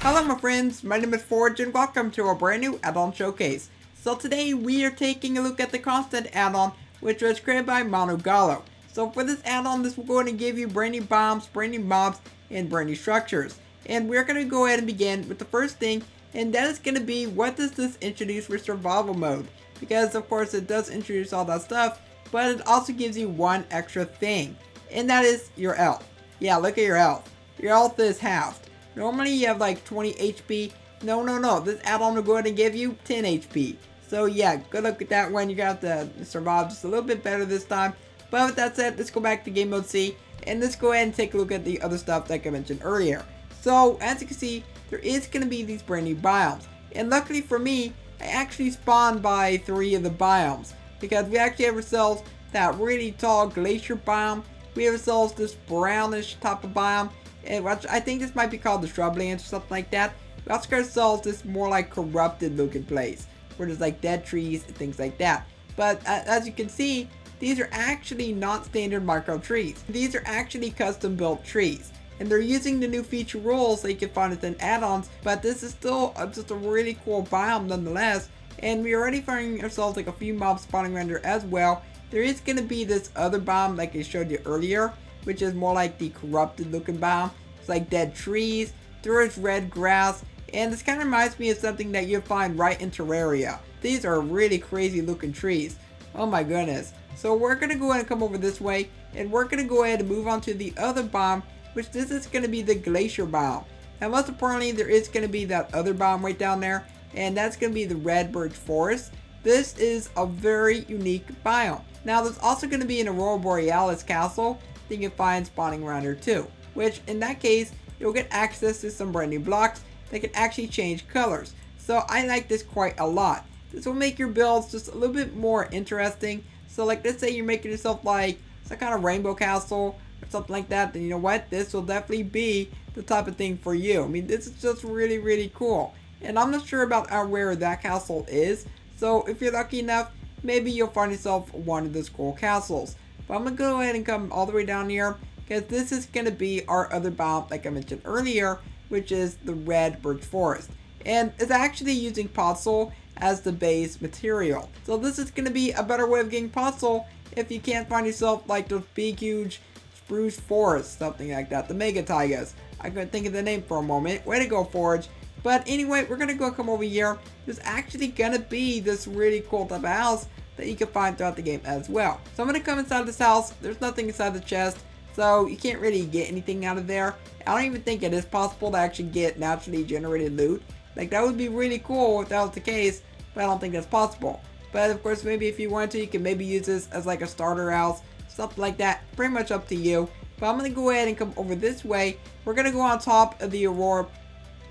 Hello my friends, my name is Forge and welcome to a brand new add-on showcase. So today we are taking a look at the Constant Addon, which was created by Gallo. So for this add-on, this will go ahead and give you brand new bombs, brand new mobs, and brand new structures. And we're going to go ahead and begin with the first thing, and that is going to be, what does this introduce for survival mode? Because of course it does introduce all that stuff, but it also gives you one extra thing, and that is your health. Yeah, look at your health. Your health is halved. Normally you have like 20 HP. No. This add-on will go ahead and give you 10 HP. So yeah, good luck with that one. You're going to have to survive just a little bit better this time. But with that said, let's go back to Game Mode C. And let's go ahead and take a look at the other stuff like I mentioned earlier. So as you can see, there is going to be these brand new biomes. And luckily for me, I actually spawned by 3 of the biomes. Because we actually have ourselves that really tall glacier biome. We have ourselves this brownish type of biome. And I think this might be called the shrublands or something like that. We also got ourselves this more like corrupted looking place, where there's like dead trees and things like that. But as you can see, these are actually not standard micro trees. These are actually custom built trees. And they're using the new feature rules that you can find within add-ons, but this is still just a really cool biome nonetheless. And we're already finding ourselves like a few mobs spawning around here as well. There is going to be this other biome like I showed you earlier, which is more like the corrupted looking biome. It's like dead trees, there's red grass, and this kind of reminds me of something that you'll find right in Terraria. These are really crazy looking trees. Oh my goodness. So we're going to go ahead and come over this way, and we're going to go ahead and move on to the other biome, which this is going to be the glacier biome. And most importantly, there is going to be that other biome right down there, and that's going to be the Redbirds Forest. This is a very unique biome. Now there's also going to be an Aurora Borealis castle that you can find spawning around here too, which in that case you'll get access to some brand new blocks that can actually change colors. So I like this quite a lot. This will make your builds just a little bit more interesting. So like, let's say you're making yourself like some kind of rainbow castle or something like that, then you know what, this will definitely be the type of thing for you. I mean, this is just really cool, and I'm not sure about how rare that castle is. So if you're lucky enough, maybe you'll find yourself one of those cool castles. But I'm going to go ahead and come all the way down here, because this is going to be our other biome like I mentioned earlier, which is the Redbirds Forest. And it's actually using podzol as the base material. So this is going to be a better way of getting podzol if you can't find yourself like those big huge spruce forests, something like that. The mega taigas. I couldn't think of the name for a moment. Way to go, Forge. But anyway, we're going to go come over here. There's actually going to be this really cool type of house that you can find throughout the game as well. So I'm going to come inside this house. There's nothing inside the chest, so you can't really get anything out of there. I don't even think it is possible to actually get naturally generated loot. Like, that would be really cool if that was the case, but I don't think that's possible. But of course, maybe if you want to, you can maybe use this as like a starter house, something like that. Pretty much up to you. But I'm going to go ahead and come over this way. We're going to go on top of the Aurora.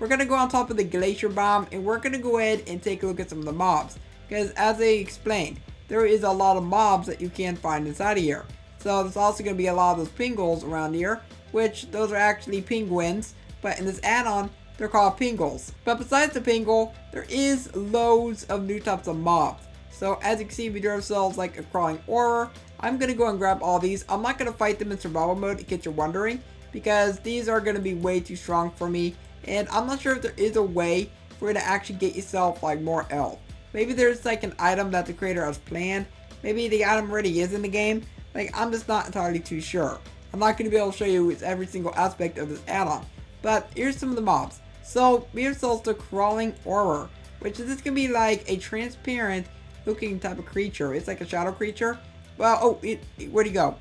We're going to go on top of the glacier biome, and we're going to go ahead and take a look at some of the mobs. Because as I explained, there is a lot of mobs that you can find inside of here. So there's also going to be a lot of those pingles around here, which those are actually penguins, but in this add-on, they're called pingles. But besides the pingle, there is loads of new types of mobs. So as you can see, we do ourselves like a crawling aura. I'm going to go and grab all these. I'm not going to fight them in survival mode, in case you're wondering, because these are going to be way too strong for me. And I'm not sure if there is a way for you to actually get yourself like more health. Maybe there's like an item that the creator has planned. Maybe the item already is in the game. Like, I'm just not entirely too sure. I'm not going to be able to show you every single aspect of this add-on. But here's some of the mobs. So we have ourselves the crawling aura, which is just going to be like a transparent looking type of creature. It's like a shadow creature. Well, oh, where'd he go?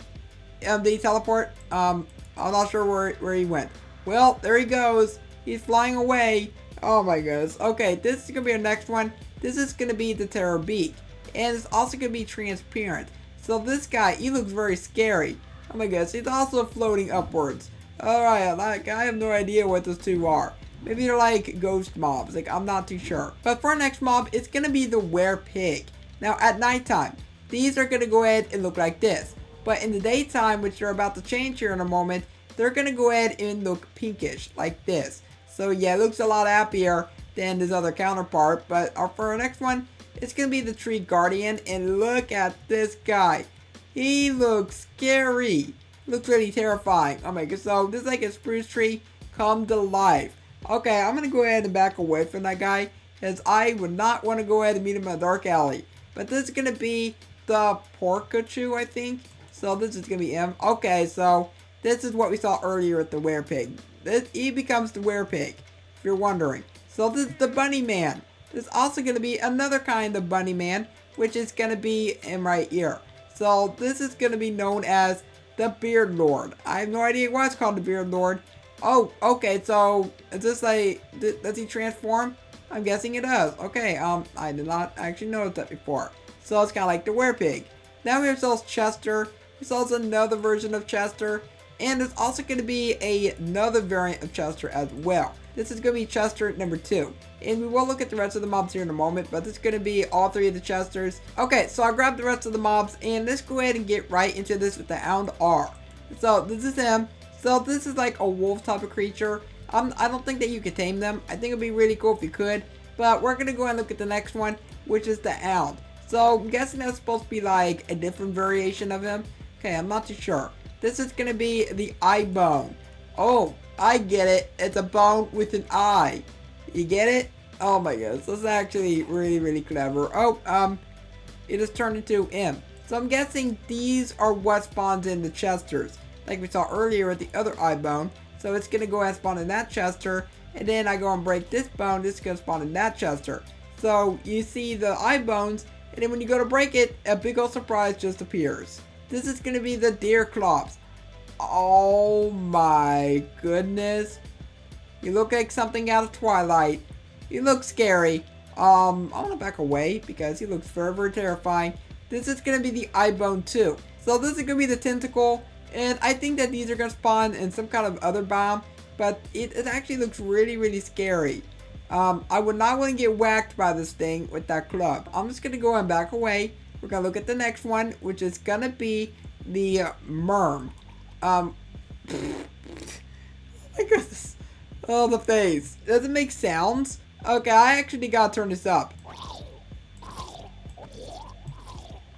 Did he teleport? I'm not sure where he went. Well, there he goes. He's flying away. Oh my goodness. Okay, this is going to be our next one. This is going to be the Terror Beak. And it's also going to be transparent. So this guy, he looks very scary. Oh my goodness, he's also floating upwards. Alright, like, I have no idea what those two are. Maybe they're like ghost mobs. Like, I'm not too sure. But for our next mob, it's going to be the Were-Pig. Now, at nighttime, these are going to go ahead and look like this. But in the daytime, which they're about to change here in a moment, they're going to go ahead and look pinkish, like this. So yeah, it looks a lot happier than his other counterpart. But for our next one, it's going to be the Tree Guardian. And look at this guy. He looks scary. Looks really terrifying. Oh my god, so this is like a spruce tree come to life. Okay, I'm gonna go ahead and back away from that guy, as I would not want to go ahead and meet him in a dark alley. But this is gonna be the Porkachu, I think. So this is gonna be him. Okay, so this is what we saw earlier with the werepig. He becomes the werepig, if you're wondering. So this is the bunny man. There's also gonna be another kind of bunny man, which is gonna be him right here. So this is gonna be known as the Beard Lord. I have no idea why it's called the Beard Lord. Oh, okay, so is this like, does he transform? I'm guessing it does. Okay, I did not actually notice that before. So it's kind of like the werepig. Now we have ourselves Chester. There's also another version of Chester. And there's also going to be another variant of Chester as well. This is going to be Chester number 2. And we will look at the rest of the mobs here in a moment, but this is going to be all 3 of the Chesters. Okay, so I grabbed the rest of the mobs, and let's go ahead and get right into this with the Hound R. So this is him. So this is like a wolf type of creature. I don't think that you could tame them. I think it'd be really cool if you could. But we're going to go ahead and look at the next one, which is the Hound. So I'm guessing that's supposed to be like a different variation of him. Okay, I'm not too sure. This is going to be the eye bone. Oh, I get it. It's a bone with an eye. You get it? Oh my goodness. This is actually really, really clever. Oh, it has turned into him. So I'm guessing these are what spawns in the Chesters, like we saw earlier with the other eye bone. So it's going to go and spawn in that Chester. And then I go and break this bone. This is going to spawn in that Chester. So you see the eye bones. And then when you go to break it, a big old surprise just appears. This is going to be the deer clops. Oh my goodness. You look like something out of Twilight. You look scary. I want to back away because he looks very, very terrifying. This is going to be the eye bone too. So this is going to be the Tentacle. And I think that these are going to spawn in some kind of other biome. But it actually looks really, really scary. I would not want to get whacked by this thing with that club. I'm just going to go and back away. We're going to look at the next one, which is going to be the Merm. Oh my goodness. Oh, the face. Does it make sounds? Okay, I actually got to turn this up.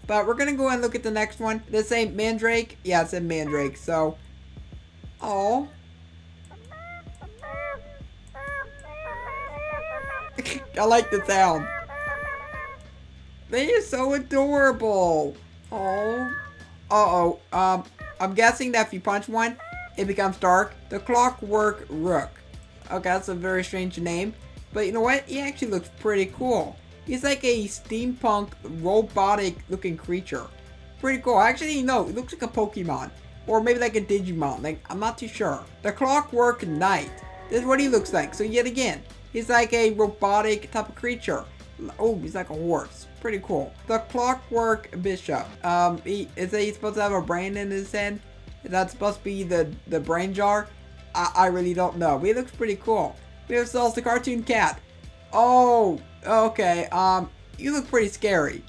But we're going to go and look at the next one. This ain't Mandrake? Yeah, it's a Mandrake. So, oh. I like the sound. They are so adorable. Oh. Uh-oh. I'm guessing that if you punch one, it becomes dark. The Clockwork Rook. Okay, that's a very strange name. But you know what? He actually looks pretty cool. He's like a steampunk, robotic-looking creature. Pretty cool. Actually, no. He looks like a Pokemon. Or maybe like a Digimon. Like, I'm not too sure. The Clockwork Knight. This is what he looks like. So yet again, he's like a robotic type of creature. Oh, he's like a horse. Pretty cool. The Clockwork Bishop. Is he supposed to have a brain in his head? Is that supposed to be the brain jar? I really don't know. But he looks pretty cool. We have ourselves the cartoon cat. Oh, okay. You look pretty scary.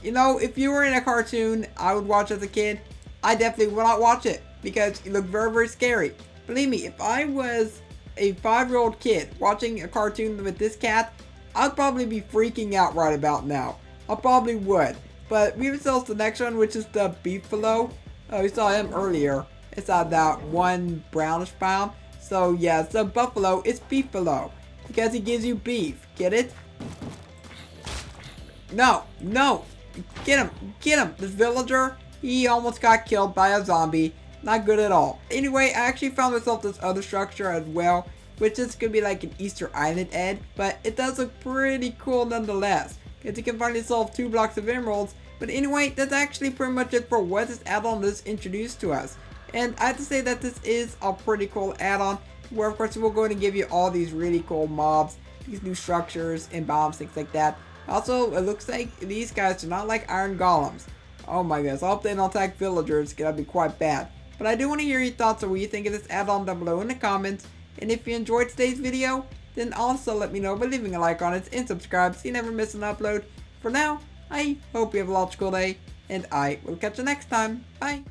You know, if you were in a cartoon I would watch as a kid, I definitely would not watch it because you look very, very scary. Believe me, if I was a 5-year-old kid watching a cartoon with this cat, I'd probably be freaking out right about now. I probably would. But we have ourselves the next one, which is the Beefalo. Oh, we saw him earlier. It's on that one brownish biome. So yeah, so buffalo is Beefalo because he gives you beef. Get it? No, no. Get him, get him. This villager, he almost got killed by a zombie. Not good at all. Anyway, I actually found myself this other structure as well, which is going to be like an Easter Island Ed, but it does look pretty cool nonetheless, because you can find yourself 2 blocks of emeralds. But anyway, that's actually pretty much it for what this add-on is introduced to us. And I have to say that this is a pretty cool add-on, where of course we'll go ahead and give you all these really cool mobs, these new structures and bombs, things like that. Also, it looks like these guys are not like iron golems. Oh my goodness, I hope they don't attack villagers, because that'd be quite bad. But I do want to hear your thoughts on what you think of this add-on down below in the comments. And if you enjoyed today's video, then also let me know by leaving a like on it and subscribe so you never miss an upload. For now, I hope you have a logical day, and I will catch you next time. Bye!